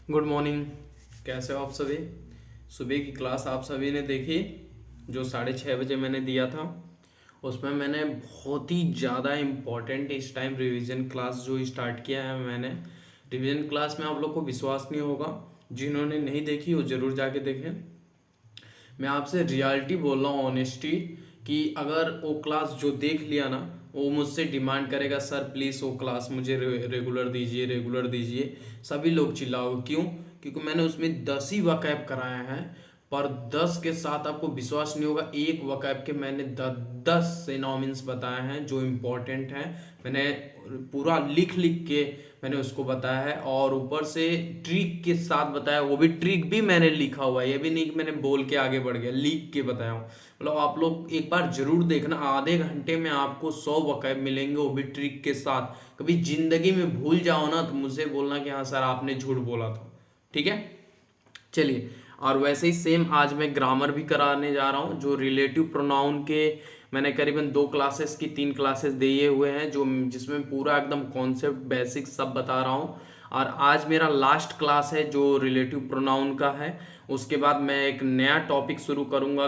Good morning. कैसे हो आप सभी? सुबह की क्लास आप सभी ने देखी जो 6:30 बजे मैंने दिया था। उसमें मैंने बहुत ही ज़्यादा इम्पोर्टेंट इस टाइम रिवीजन क्लास जो स्टार्ट किया है मैंने। रिवीजन क्लास में आप लोग को विश्वास नहीं होगा, जिन्होंने नहीं देखी वो ज़रूर जाके देखें। मैं आपसे रियलिटी बोल रहा हूँ, ऑनेस्टी, कि अगर वो क्लास जो देख लिया ना, वो मुझसे डिमांड करेगा, सर प्लीज़ वो क्लास मुझे रेगुलर दीजिए, रेगुलर दीजिए। सभी लोग चिल्लाओगे, क्यों? क्योंकि मैंने उसमें 10 ही वकैब कराए हैं। पर 10 के साथ आपको विश्वास नहीं होगा, एक वकैब के मैंने 10 सिनोनिम्स बताए हैं जो इम्पोर्टेंट हैं। मैंने पूरा लिख लिख के मैंने उसको बताया है, और ऊपर से ट्रिक के साथ बताया। वो भी ट्रिक भी मैंने लिखा हुआ है, ये भी नहीं कि मैंने बोल के आगे बढ़ गया, लिख के बताया हूँ। मतलब आप लोग एक बार जरूर देखना, आधे घंटे में आपको 100 वकैब मिलेंगे, वो भी ट्रिक के साथ। कभी जिंदगी में भूल जाओ ना तो मुझसे बोलना कि हाँ सर आपने झूठ बोला था। ठीक है, चलिए। और वैसे ही सेम आज मैं ग्रामर भी कराने जा रहा हूँ, जो रिलेटिव प्रोनाउन के मैंने करीबन 2 क्लासेस की 3 क्लासेस दिए हुए हैं, जो जिसमें पूरा एकदम कॉन्सेप्ट बेसिक सब बता रहा हूँ। और आज मेरा लास्ट क्लास है जो रिलेटिव प्रोनाउन का है। उसके बाद मैं एक नया टॉपिक शुरू करूँगा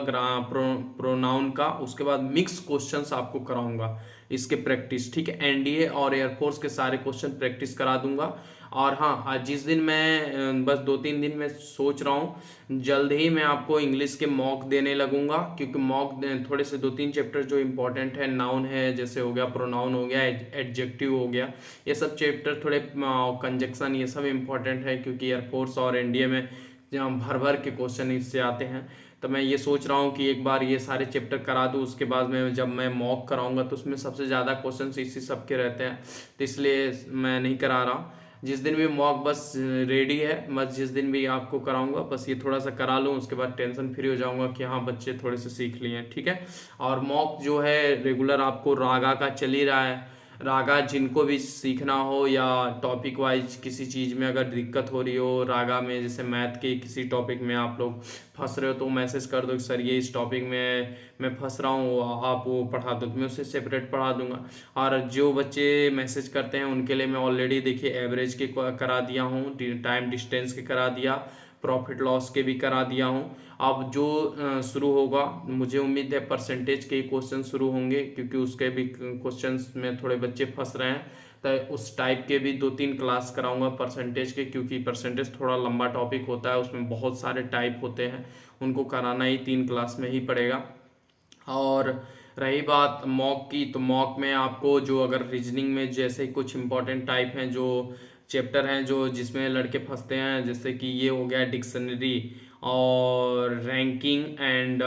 प्रोनाउन का। उसके बाद मिक्स क्वेश्चंस आपको कराऊंगा, इसके प्रैक्टिस। ठीक है, एनडीए और एयरफोर्स के सारे क्वेश्चन प्रैक्टिस करा दूंगा। और हाँ, आज जिस दिन मैं बस 2-3 दिन में सोच रहा हूँ, जल्द ही मैं आपको इंग्लिश के मॉक देने लगूंगा, क्योंकि मॉक थोड़े से 2-3 चैप्टर जो इंपॉर्टेंट है, नाउन है जैसे हो गया, प्रोनाउन हो गया, एडजेक्टिव हो गया, ये सब चैप्टर थोड़े, कंजक्शन, ये सब इंपॉर्टेंट है, क्योंकि एयरफोर्स और एनडीए में जहाँ भर भर के क्वेश्चन इससे आते हैं। तो मैं ये सोच रहा हूँ कि एक बार ये सारे चैप्टर करा दूँ, उसके बाद में जब मैं मॉक कराऊंगा तो उसमें सबसे ज़्यादा क्वेश्चन इसी सब के रहते हैं, तो इसलिए मैं नहीं करा रहा हूँ। जिस दिन भी मॉक बस रेडी है, बस जिस दिन भी आपको कराऊंगा, बस ये थोड़ा सा करा लूँ, उसके बाद टेंशन फ्री हो जाऊंगा कि हाँ बच्चे थोड़े से सीख लिए हैं। ठीक है, और मॉक जो है रेगुलर आपको रागा का चल ही रहा है। रागा जिनको भी सीखना हो, या टॉपिक वाइज किसी चीज़ में अगर दिक्कत हो रही हो रागा में, जैसे मैथ के किसी टॉपिक में आप लोग फंस रहे हो, तो मैसेज कर दो कि सर ये इस टॉपिक में मैं फंस रहा हूँ, आप वो पढ़ा दो, तो मैं उससे सेपरेट पढ़ा दूंगा। और जो बच्चे मैसेज करते हैं उनके लिए मैं ऑलरेडी देखिए एवरेज के करा दिया हूँ, टाइम डिस्टेंस के करा दिया, प्रॉफिट लॉस के भी करा दिया हूँ। अब जो शुरू होगा, मुझे उम्मीद है परसेंटेज के क्वेश्चन शुरू होंगे, क्योंकि उसके भी क्वेश्चंस में थोड़े बच्चे फंस रहे हैं। तो उस टाइप के भी 2-3 क्लास कराऊंगा परसेंटेज के, क्योंकि परसेंटेज थोड़ा लंबा टॉपिक होता है, उसमें बहुत सारे टाइप होते हैं, उनको कराना ही 3 क्लास में ही पड़ेगा। और रही बात मॉक की, तो मॉक में आपको जो अगर रीजनिंग में जैसे कुछ इंपॉर्टेंट टाइप हैं, जो चैप्टर हैं जो जिसमें लड़के फंसते हैं, जैसे कि ये हो गया डिक्शनरी, और रैंकिंग एंड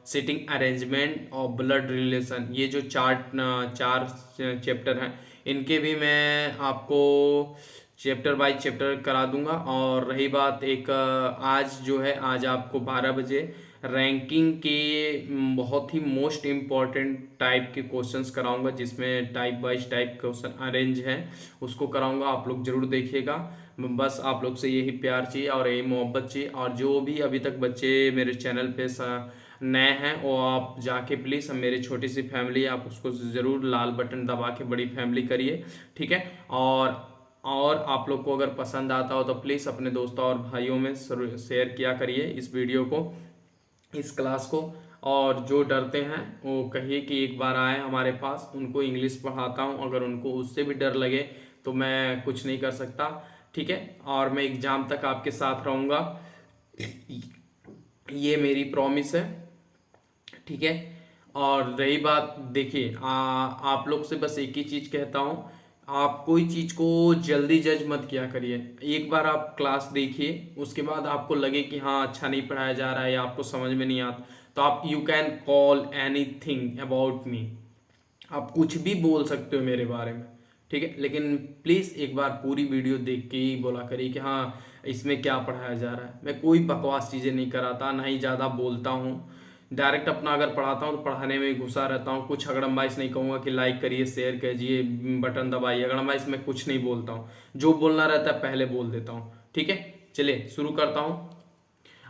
सिटिंग अरेंजमेंट और ब्लड रिलेशन, ये जो चार चैप्टर हैं, इनके भी मैं आपको चैप्टर बाय चैप्टर करा दूंगा। और रही बात एक आज जो है, आज आपको 12 बजे रैंकिंग के बहुत ही मोस्ट इम्पॉर्टेंट टाइप के क्वेश्चंस कराऊंगा, जिसमें type wise type question arrange हैं, उसको कराऊंगा। आप लोग जरूर देखिएगा। बस आप लोग से यही प्यार चाहिए और यही मोहब्बत चाहिए। और जो भी अभी तक बच्चे मेरे चैनल पे नए हैं, वो आप जाके प्लीज़, मेरी छोटी सी फैमिली है, आप उसको ज़रूर लाल बटन दबा के बड़ी फैमिली करिए। ठीक है, और आप लोग को अगर पसंद आता हो तो प्लीज़ अपने दोस्तों और भाइयों में शेयर किया करिए इस वीडियो को, इस क्लास को। और जो डरते हैं वो कहिए कि एक बार आए हमारे पास, उनको इंग्लिश पढ़ाता हूँ, अगर उनको उससे भी डर लगे तो मैं कुछ नहीं कर सकता। ठीक है, और मैं एग्ज़ाम तक आपके साथ रहूँगा, ये मेरी प्रॉमिस है। ठीक है, और रही बात, देखिए आप लोग से बस एक ही चीज़ कहता हूँ, आप कोई चीज़ को जल्दी जज मत किया करिए। एक बार आप क्लास देखिए, उसके बाद आपको लगे कि हाँ अच्छा नहीं पढ़ाया जा रहा है या आपको समझ में नहीं आता, तो आप you can call any thing about me, आप कुछ भी बोल सकते हो मेरे बारे में। ठीक है, लेकिन प्लीज़ एक बार पूरी वीडियो देख के ही बोला करिए कि हाँ इसमें क्या पढ़ाया जा रहा है। मैं कोई बकवास चीज़ें नहीं कराता, ना ही ज़्यादा बोलता हूँ। डायरेक्ट अपना अगर पढ़ाता हूँ तो पढ़ाने में ही घुसा रहता हूँ। कुछ अगड़म-बाइस नहीं कहूँगा कि लाइक करिए, शेयर कीजिए, बटन दबाइए, अगड़म-बाइस मैं कुछ नहीं बोलता हूँ। जो बोलना रहता है पहले बोल देता हूँ। ठीक है, चलिए शुरू करता हूँ।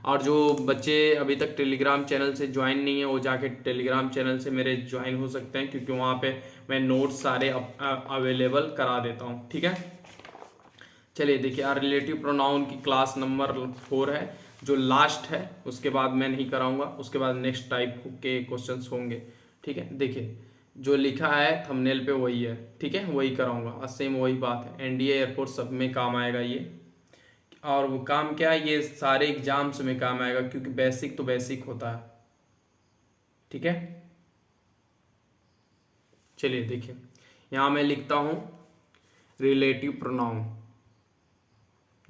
और जो बच्चे अभी तक टेलीग्राम चैनल से ज्वाइन नहीं है, वो जाके टेलीग्राम चैनल से मेरे ज्वाइन हो सकते हैं, क्योंकि वहाँ पे मैं नोट्स सारे अवेलेबल करा देता हूँ। ठीक है, चलिए देखिए, आर रिलेटिव प्रोनाउन की क्लास नंबर 4 है, जो लास्ट है। उसके बाद मैं नहीं कराऊंगा, उसके बाद नेक्स्ट टाइप के क्वेश्चंस होंगे। ठीक है, देखिए जो लिखा है थंबनेल पे वही है। ठीक है, वही कराऊंगा और सेम वही बात है। एनडीए एयरपोर्ट सब में काम आएगा ये। और वो काम क्या है, ये सारे एग्जाम्स में काम आएगा, क्योंकि बेसिक तो बेसिक होता है। ठीक है, चलिए देखिए, यहाँ मैं लिखता हूँ रिलेटिव प्रोनाउन।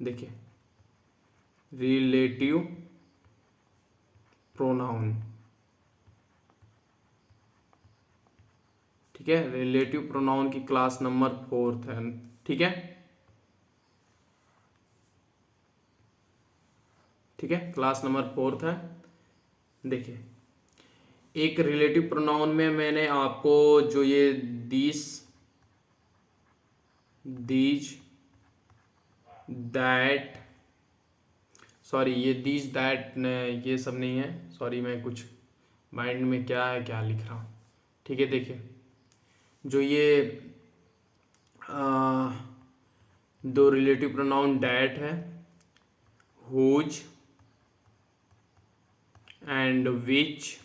देखिए, रिलेटिव प्रोनाउन। ठीक है, रिलेटिव प्रोनाउन की क्लास नंबर 4 है। ठीक है, ठीक है, क्लास नंबर 4 है। देखिए, एक रिलेटिव प्रोनाउन में मैंने आपको जो ये दीज दैट, सॉरी ये दीज दैट ये सब नहीं है, सॉरी मैं कुछ माइंड में क्या है क्या लिख रहा हूँ। ठीक है, देखिए जो ये आ, दो रिलेटिव प्रोनाउन डैट है, हुज एंड विच,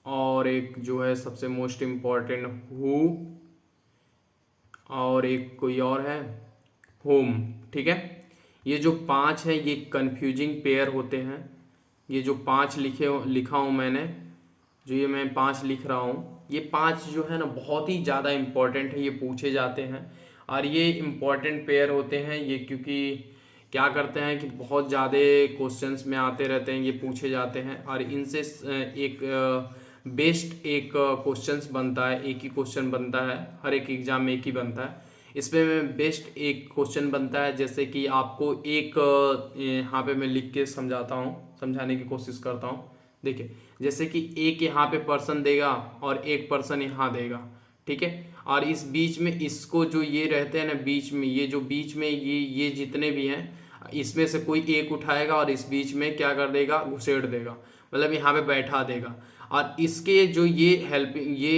और एक जो है सबसे मोस्ट इम्पॉर्टेंट हु, और एक कोई और है होम। ठीक है, ये जो 5 हैं ये कंफ्यूजिंग पेयर होते हैं। ये जो 5 लिखा हूँ मैंने, जो ये मैं 5 लिख रहा हूँ, ये 5 जो है ना बहुत ही ज़्यादा इम्पोर्टेंट है, ये पूछे जाते हैं। और ये इम्पोर्टेंट पेयर होते हैं ये, क्योंकि क्या करते हैं कि बहुत ज़्यादा क्वेश्चंस में आते रहते हैं, ये पूछे जाते हैं। और इनसे एक बेस्ट एक क्वेश्चंस बनता है, एक ही क्वेश्चन बनता है, हर एक एग्जाम में एक ही बनता है। इसमें में बेस्ट एक क्वेश्चन बनता है, जैसे कि आपको एक यहाँ पे मैं लिख के समझाता हूँ, समझाने की कोशिश करता हूँ। देखिए, जैसे कि एक यहाँ पे पर्सन देगा और एक पर्सन यहाँ देगा। ठीक है, और इस बीच में इसको जो ये रहते हैं ना बीच में, ये जो बीच में ये जितने भी हैं, इसमें से कोई एक उठाएगा और इस बीच में क्या कर देगा, घुसेड़ देगा, मतलब यहाँ पे बैठा देगा। और इसके जो ये हेल्पिंग ये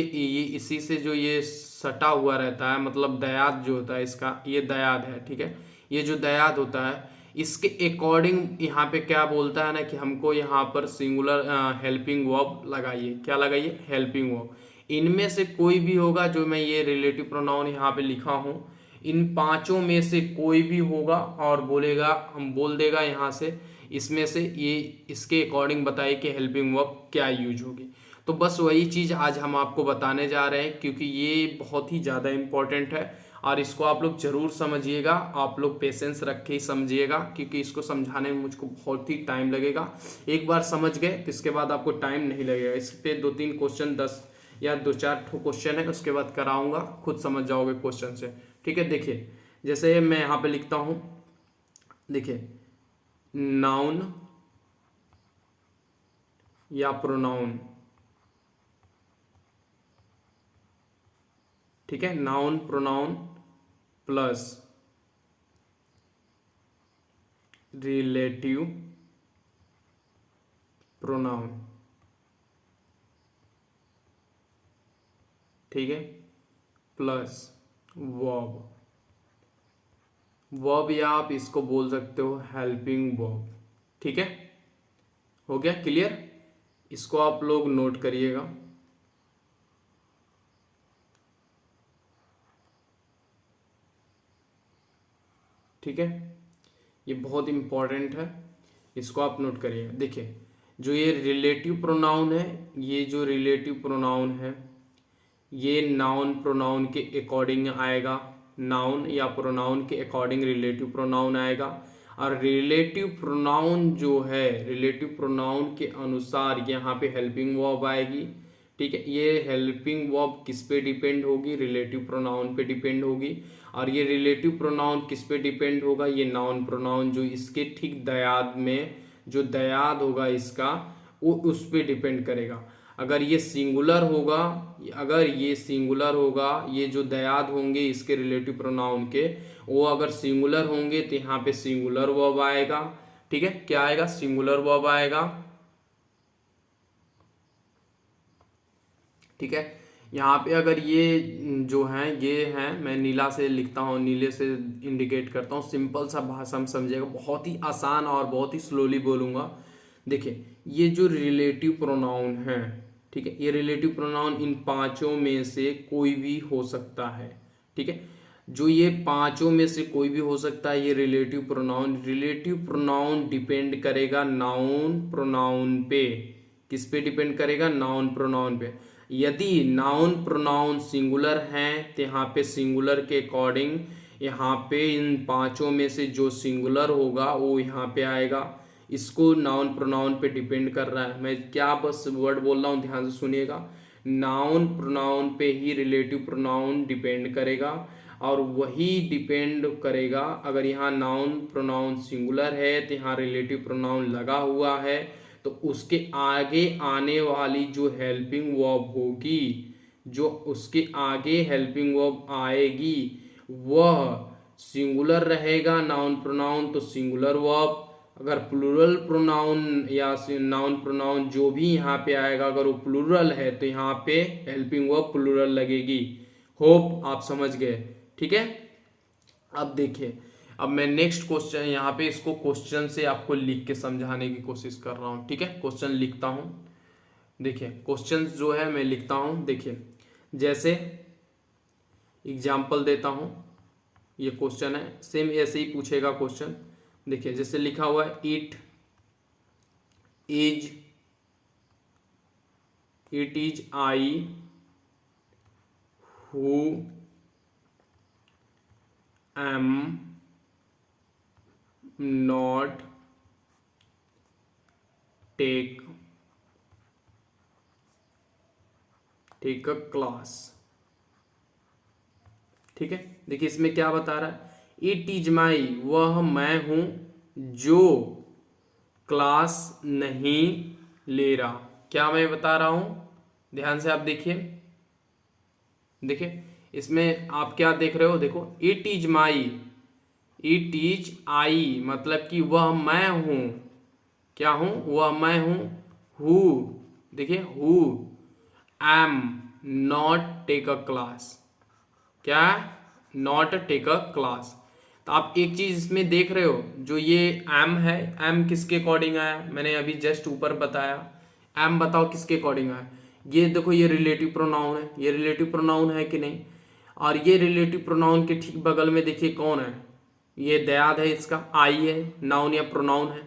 इसी से जो ये सटा हुआ रहता है, मतलब दयाद जो होता है इसका, ये दयाद है। ठीक है, ये जो दयाद होता है इसके अकॉर्डिंग यहाँ पे क्या बोलता है ना कि हमको यहाँ पर सिंगुलर हेल्पिंग वर्ब लगाइए। क्या लगाइए, हेल्पिंग वर्ब। इनमें से कोई भी होगा, जो मैं ये रिलेटिव प्रोनाउन यहाँ पे लिखा हूँ, इन पांचों में से कोई भी होगा और बोलेगा, हम बोल देगा यहाँ से, इसमें से ये इसके अकॉर्डिंग बताइए कि हेल्पिंग वर्ब क्या यूज होगी। तो बस वही चीज़ आज हम आपको बताने जा रहे हैं, क्योंकि ये बहुत ही ज़्यादा इम्पोर्टेंट है और इसको आप लोग ज़रूर समझिएगा। आप लोग पेशेंस रख के ही समझिएगा, क्योंकि इसको समझाने में मुझको बहुत ही टाइम लगेगा। एक बार समझ गए तो इसके बाद आपको टाइम नहीं लगेगा। इस पर 2-3 क्वेश्चन, 10 या 2-4 क्वेश्चन है, उसके बाद कराऊंगा, खुद समझ जाओगे क्वेश्चन से। ठीक है, देखिए जैसे मैं यहाँ पे लिखता हूँ, देखिए नाउन या प्रोनाउन। ठीक है, noun pronoun plus relative pronoun. ठीक है, प्लस वर्ब। वर्ब या आप इसको बोल सकते हो हेल्पिंग वर्ब। ठीक है, हो गया क्लियर। इसको आप लोग नोट करिएगा। ठीक है, ये बहुत इंपॉर्टेंट है, इसको आप नोट करिए। देखिए, जो ये रिलेटिव प्रोनाउन है, ये जो रिलेटिव प्रोनाउन है ये नाउन प्रोनाउन के अकॉर्डिंग आएगा। नाउन या प्रोनाउन के अकॉर्डिंग रिलेटिव प्रोनाउन आएगा। और रिलेटिव प्रोनाउन जो है, रिलेटिव प्रोनाउन के अनुसार यहाँ पे हेल्पिंग वर्ब आएगी। ठीक है, ये हेल्पिंग वर्ब किस पे डिपेंड होगी, रिलेटिव प्रोनाउन पे डिपेंड होगी। और ये रिलेटिव प्रोनाउन किस पे डिपेंड होगा, ये नाउन प्रोनाउन जो इसके ठीक दयाद में, जो दयाद होगा इसका, वो उस पे डिपेंड करेगा। अगर ये सिंगुलर होगा, अगर ये सिंगुलर होगा, ये जो दयाद होंगे इसके रिलेटिव प्रोनाउन के, वो अगर सिंगुलर होंगे तो यहाँ पे सिंगुलर वर्ब आएगा। ठीक है, क्या आएगा, सिंगुलर वर्ब आएगा। ठीक है, यहाँ पे अगर ये जो हैं ये हैं, मैं नीला से लिखता हूँ, नीले से इंडिकेट करता हूँ, सिंपल सा भाषा में समझेगा, बहुत ही आसान और बहुत ही स्लोली बोलूँगा। देखिए ये जो रिलेटिव प्रोनाउन है, ठीक है, ये रिलेटिव प्रोनाउन इन पांचों में से कोई भी हो सकता है, ठीक है, जो ये पांचों में से कोई भी हो सकता है ये relative pronoun. Relative pronoun depend करेगा नाउन प्रोनाउन पे। किस पे डिपेंड करेगा? नाउन प्रोनाउन पे। यदि नाउन प्रोनाउन सिंगुलर हैं तो यहाँ पे सिंगुलर के अकॉर्डिंग यहाँ पे इन पांचों में से जो सिंगुलर होगा वो यहाँ पे आएगा। इसको नाउन प्रोनाउन पे डिपेंड कर रहा है। मैं क्या बस वर्ड बोल रहा हूँ, ध्यान से सुनिएगा। नाउन प्रोनाउन पे ही रिलेटिव प्रोनाउन डिपेंड करेगा, और वही डिपेंड करेगा अगर यहाँ नाउन प्रोनाउन सिंगुलर है तो यहाँ रिलेटिव प्रोनाउन लगा हुआ है तो उसके आगे आने वाली जो हेल्पिंग वर्ब होगी, जो उसके आगे हेल्पिंग वर्ब आएगी वह सिंगुलर रहेगा। नाउन प्रोनाउन तो सिंगुलर वर्ब, अगर प्लूरल प्रोनाउन या नाउन प्रोनाउन जो भी यहाँ पे आएगा अगर वो प्लूरल है तो यहाँ पे हेल्पिंग वर्ब प्लूरल लगेगी। होप आप समझ गए, ठीक है। अब देखिए, अब मैं नेक्स्ट क्वेश्चन यहाँ पे इसको क्वेश्चन से आपको लिख के समझाने की कोशिश कर रहा हूँ, ठीक है। क्वेश्चन लिखता हूँ, देखिए क्वेश्चन जो है मैं लिखता हूँ। देखिए जैसे एग्जाम्पल देता हूँ, ये क्वेश्चन है, सेम ऐसे ही पूछेगा क्वेश्चन। देखिए जैसे लिखा हुआ है it is I who am not take a class, ठीक है। देखिए इसमें क्या बता रहा है, इट इज माई, वह मैं हूं जो क्लास नहीं ले रहा। क्या मैं बता रहा हूं, ध्यान से आप देखिए। देखिए इसमें आप क्या देख रहे हो, देखो it is my, it is आई मतलब कि वह मैं हूं, क्या हूं, वह मैं हूं। हु, देखिए who am not take a class, क्या, नॉट टेक अ क्लास। तो आप एक चीज इसमें देख रहे हो, जो ये एम है, एम किसके अकॉर्डिंग आया, मैंने अभी जस्ट ऊपर बताया। एम बताओ किसके अकॉर्डिंग आया, ये देखो ये रिलेटिव प्रोनाउन है, ये रिलेटिव प्रोनाउन है कि नहीं। और ये रिलेटिव प्रोनाउन के ठीक बगल में देखिए कौन है, ये दयाद है, इसका आई है, नाउन या प्रोनाउन है।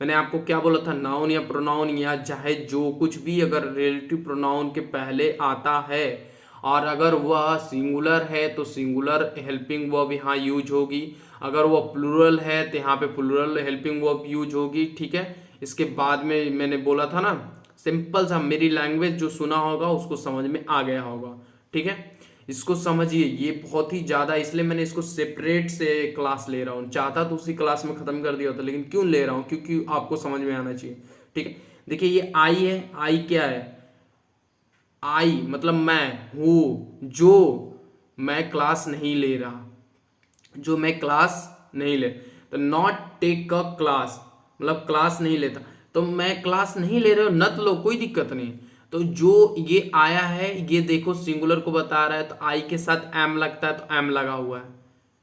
मैंने आपको क्या बोला था, नाउन या प्रोनाउन या चाहे जो कुछ भी अगर रिलेटिव प्रोनाउन के पहले आता है और अगर वह सिंगुलर है तो सिंगुलर हेल्पिंग वर्ब यहाँ यूज होगी, अगर वह प्लूरल है तो यहाँ पे प्लूरल हेल्पिंग वर्ब यूज होगी, ठीक है। इसके बाद में मैंने बोला था ना, सिंपल सा, मेरी लैंग्वेज जो सुना होगा उसको समझ में आ गया होगा, ठीक है। इसको समझिए, ये बहुत ही ज़्यादा, इसलिए मैंने इसको सेपरेट से क्लास ले रहा हूँ। चाहता तो उसी क्लास में ख़त्म कर दिया होता, लेकिन क्यों ले रहा हूँ, क्योंकि आपको समझ में आना चाहिए, ठीक है। देखिए ये आई है, आई क्या है, आई मतलब मैं हूँ जो मैं क्लास नहीं ले रहा, जो मैं क्लास नहीं ले, तो नॉट टेक अ क्लास मतलब क्लास नहीं लेता, तो मैं क्लास नहीं ले रहे हो नत लो, कोई दिक्कत नहीं। तो जो ये आया है ये देखो सिंगुलर को बता रहा है, तो आई के साथ एम लगता है तो एम लगा हुआ है।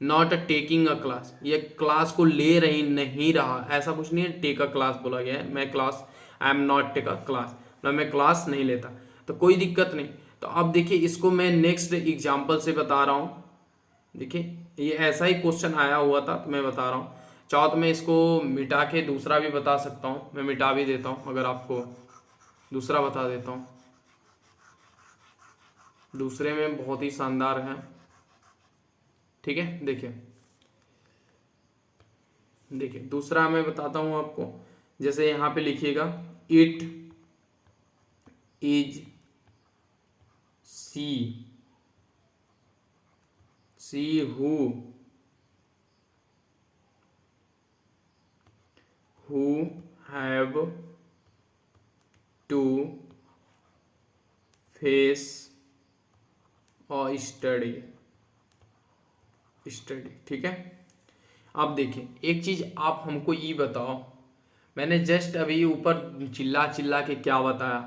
नॉट टेकिंग अ क्लास, ये क्लास को ले रही नहीं रहा, ऐसा कुछ नहीं है, टेक अ क्लास बोला गया है। मैं class, I am not take a class मतलब मैं क्लास नहीं लेता, तो कोई दिक्कत नहीं। तो अब देखिए इसको मैं नेक्स्ट एग्जाम्पल से बता रहा हूँ। देखिए ये ऐसा ही क्वेश्चन आया हुआ था तो मैं बता रहा हूँ। चाहो तो मैं इसको मिटा के दूसरा भी बता सकता हूँ, मैं मिटा भी देता हूँ, अगर आपको दूसरा बता देता हूँ। दूसरे में बहुत ही शानदार है, ठीक है। देखिए देखिए दूसरा मैं बताता हूँ आपको। जैसे यहाँ पे लिखिएगा it is see who have to face और स्टडी, ठीक है। अब देखिए एक चीज आप हमको ये बताओ, मैंने जस्ट अभी ऊपर चिल्ला चिल्ला के क्या बताया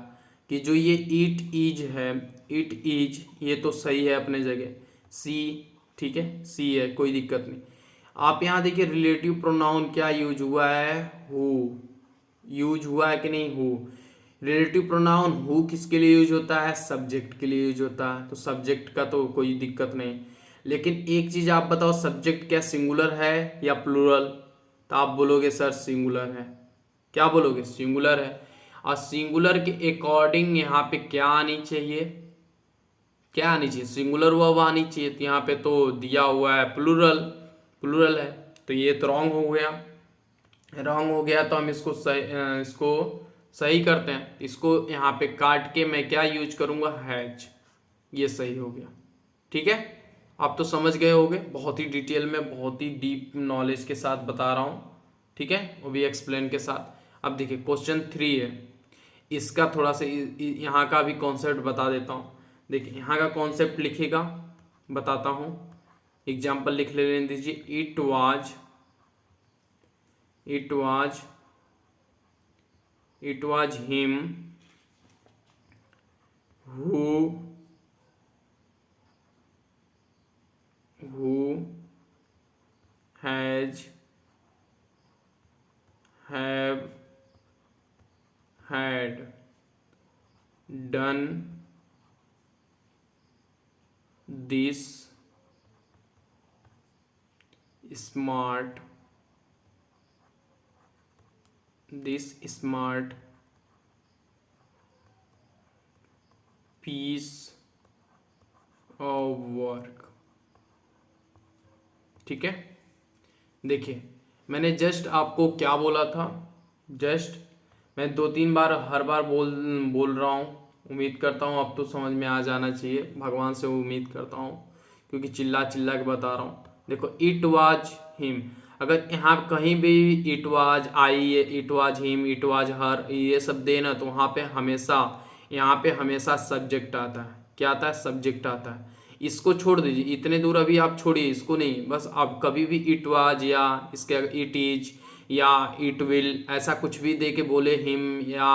कि जो ये इट इज है, इट इज ये तो सही है अपने जगह, सी ठीक है, सी है, कोई दिक्कत नहीं। आप यहाँ देखिए रिलेटिव प्रोनाउन क्या यूज हुआ है, हु यूज हुआ है कि नहीं, हु। रिलेटिव प्रोनाउन हु किसके लिए यूज होता है, सब्जेक्ट के लिए यूज होता है, तो सब्जेक्ट का तो कोई दिक्कत नहीं। लेकिन एक चीज आप बताओ, सब्जेक्ट क्या सिंगुलर है या प्लूरल, तो आप बोलोगे सर सिंगुलर है। क्या बोलोगे, सिंगुलर है। और सिंगुलर के अकॉर्डिंग यहाँ पे क्या आनी चाहिए, क्या आनी चाहिए, सिंगुलर वर्ब आनी चाहिए। तो यहाँ पे तो दिया हुआ है प्लूरल, प्लूरल है, तो ये तो रॉन्ग हो गया। रॉन्ग हो गया तो हम इसको सही करते हैं। इसको यहाँ पे काट के मैं क्या यूज करूंगा, हैज, ये सही हो गया। ठीक है, आप तो समझ गए होगे, बहुत ही डिटेल में, बहुत ही डीप नॉलेज के साथ बता रहा हूँ। ठीक है, वो भी एक्सप्लेन के साथ। अब देखिए क्वेश्चन 3 है, इसका थोड़ा सा यहाँ का भी कॉन्सेप्ट बता देता हूँ। देखिए यहाँ का कॉन्सेप्ट लिखेगा, बताता हूँ। एग्जाम्पल लिख लेने दीजिए, it was, it was, it was him who has have had done this smart piece of work। ठीक है, देखिए मैंने जस्ट आपको क्या बोला था, जस्ट मैं 2-3 बार हर बार बोल रहा हूँ। उम्मीद करता हूँ अब तो समझ में आ जाना चाहिए, भगवान से उम्मीद करता हूँ, क्योंकि चिल्ला चिल्ला के बता रहा हूँ। देखो इट वाज हिम, अगर यहाँ कहीं भी it was I, it was him, it was her, ये सब देना, तो वहाँ पे हमेशा, यहाँ पे हमेशा सब्जेक्ट आता है। क्या आता है, सब्जेक्ट आता है। इसको छोड़ दीजिए, इतने दूर अभी आप छोड़िए, इसको नहीं, बस आप कभी भी इट वाज या इसके इट इज या इट विल ऐसा कुछ भी दे के बोले, हिम या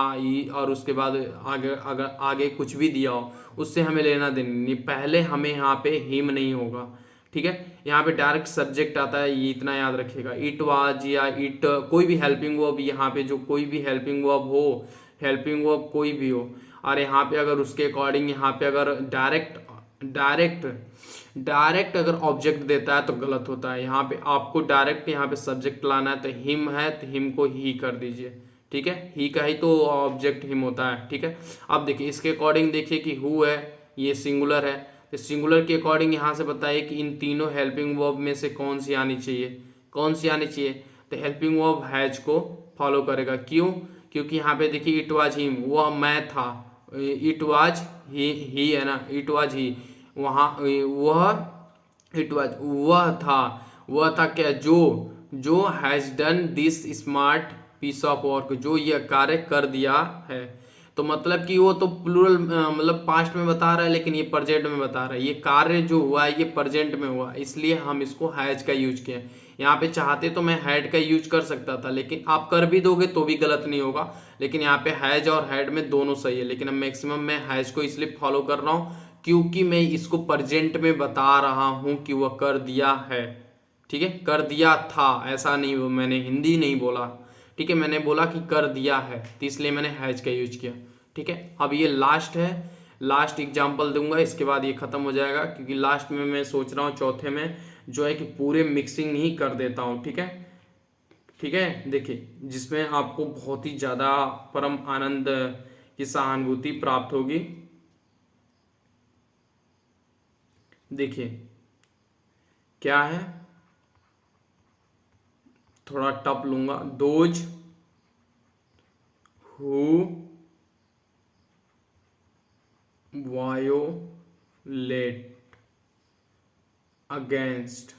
और उसके बाद आगे अगर आगे कुछ भी दिया हो, उससे हमें लेना देना नहीं। पहले हमें यहाँ पे हिम नहीं होगा। ठीक है, यहाँ पे डायरेक्ट सब्जेक्ट आता है, ये इतना याद रखिएगा। इट वाज या इट, कोई भी हेल्पिंग वर्ब, यहाँ पे जो कोई भी हेल्पिंग वर्ब हो, हेल्पिंग वर्ब कोई भी हो, और यहाँ पे अगर उसके अकॉर्डिंग यहाँ पे अगर डायरेक्ट डायरेक्ट डायरेक्ट अगर ऑब्जेक्ट देता है तो गलत होता है। यहाँ पे आपको डायरेक्ट यहाँ पे सब्जेक्ट लाना है, तो हिम है तो हिम को ही कर दीजिए। ठीक है, ही का ही तो ऑब्जेक्ट हिम होता है। ठीक है, अब देखिए इसके अकॉर्डिंग देखिए कि हु है, ये सिंगुलर है, तो सिंगुलर के अकॉर्डिंग यहाँ से बताइए कि इन तीनों हेल्पिंग वर्ब में से कौन सी आनी चाहिए, कौन सी आनी चाहिए, तो हेल्पिंग वर्ब हैज को फॉलो करेगा। क्यों, क्योंकि यहाँ पे देखिए इट वाज हिम, वह मैं था, इट वाज ही है ना, इट वाज ही, वहाँ वह, इट वाज वह था क्या, जो has done this smart piece of work, जो यह कार्य कर दिया है। तो मतलब कि वो तो प्लूरल मतलब पास्ट में बता रहा है, लेकिन ये प्रेजेंट में बता रहा है। ये कार्य जो हुआ है ये प्रेजेंट में हुआ, इसलिए हम इसको हैज का यूज किया। यहाँ पे चाहते तो मैं हैड का यूज कर सकता था, लेकिन आप कर भी दोगे तो भी गलत नहीं होगा। लेकिन यहाँ पे हैज और हैड में दोनों सही है, लेकिन अब मैक्सिमम मैं हैज को इसलिए फॉलो कर रहा हूँ क्योंकि मैं इसको प्रेजेंट में बता रहा हूँ कि वह कर दिया है। ठीक है, कर दिया था, ऐसा नहीं, मैंने हिंदी नहीं बोला। ठीक है, मैंने बोला कि कर दिया है, तो इसलिए मैंने हैज का यूज किया। ठीक है, अब ये लास्ट है, लास्ट एग्जाम्पल दूंगा, इसके बाद ये खत्म हो जाएगा, क्योंकि लास्ट में मैं सोच रहा हूँ चौथे में जो है कि पूरे मिक्सिंग ही कर देता हूँ। ठीक है, ठीक है, देखिए जिसमें आपको बहुत ही ज़्यादा परम आनंद की सहानुभूति प्राप्त होगी। देखिए क्या है, थोड़ा टफ लूंगा, those who violet against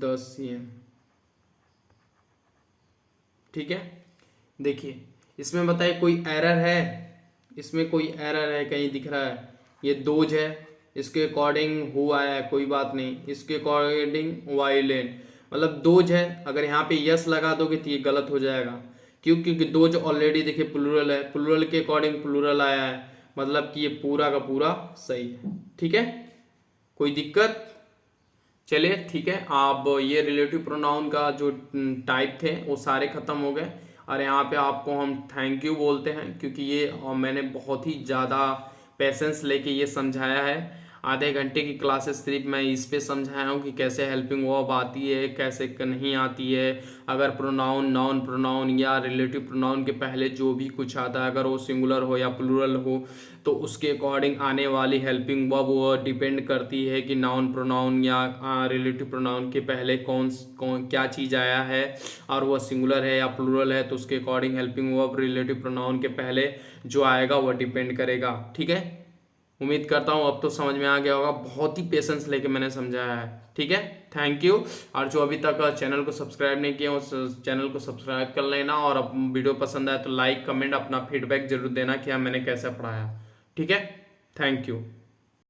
the CM. ठीक है, देखिए इसमें बताइए कोई एरर है, इसमें कोई एरर है कहीं दिख रहा है, ये दोज है, इसके अकॉर्डिंग हु आया है, कोई बात नहीं, इसके अकॉर्डिंग वायोलेट, मतलब दोज है, अगर यहाँ पे यस लगा दोगे तो ये गलत हो जाएगा। क्यों? क्योंकि दोज ऑलरेडी देखिए प्लूरल है, प्लूरल के अकॉर्डिंग प्लूरल आया है, मतलब कि ये पूरा का पूरा सही है। ठीक है, कोई दिक्कत? चलिए ठीक है, आप ये रिलेटिव प्रोनाउन का जो टाइप थे वो सारे खत्म हो गए। और यहाँ पे आपको हम थैंक यू बोलते हैं, क्योंकि ये मैंने बहुत ही ज़्यादा पेशेंस लेके ये समझाया है। आधे घंटे की क्लासेस सिर्फ मैं इस पे समझाया हूँ कि कैसे हेल्पिंग वर्ब आती है, कैसे नहीं आती है। अगर प्रोनाउन, नाउन प्रोनाउन या रिलेटिव प्रोनाउन के पहले जो भी कुछ आता है, अगर वो सिंगुलर हो या प्लूरल हो, तो उसके अकॉर्डिंग आने वाली हेल्पिंग वर्ब वो डिपेंड करती है कि नाउन प्रोनाउन या रिलेटिव प्रोनाउन के पहले कौन कौन क्या चीज़ आया है, और वह सिंगुलर है या प्लूरल है, तो उसके according helping verb relative pronoun के पहले जो आएगा वह डिपेंड करेगा। ठीक है, उम्मीद करता हूँ अब तो समझ में आ गया होगा, बहुत ही पेशेंस लेके मैंने समझाया है। ठीक है, थैंक यू। और जो अभी तक चैनल को सब्सक्राइब नहीं किया उस चैनल को सब्सक्राइब कर लेना, और अब वीडियो पसंद आए तो लाइक कमेंट अपना फीडबैक जरूर देना कि हाँ मैंने कैसा पढ़ाया। ठीक है, थैंक यू।